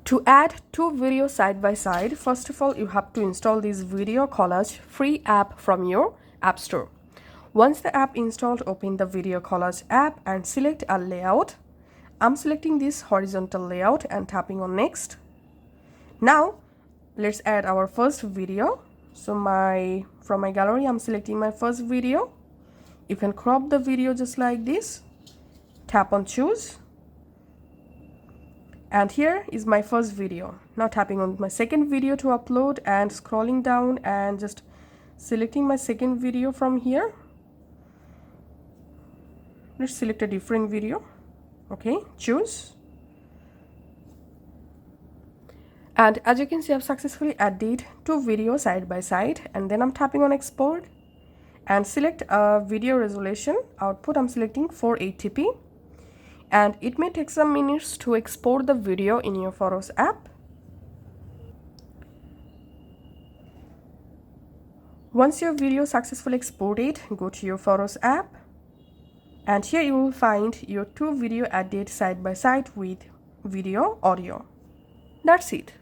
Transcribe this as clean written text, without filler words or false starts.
To add two videos side by side, first of all, you have to install this video collage free app from your app store. Once the app installed, open the video collage app and select a layout. I'm selecting this horizontal layout and tapping on next. Now let's add our first video. So from my gallery, I'm selecting my first video. You can crop the video just like this. Tap on choose. And here is my first video. Now tapping on my second video to upload and scrolling down and just selecting my second video from here. Let's select a different video. Okay, choose. And as you can see, I've successfully added two videos side by side, and then I'm tapping on export and select a video resolution. Output, I'm selecting 480p. And it may take some minutes to export the video in your Photos app. Once your video successfully exported, go to your Photos app, and here you will find your two video added side by side with video audio. That's it.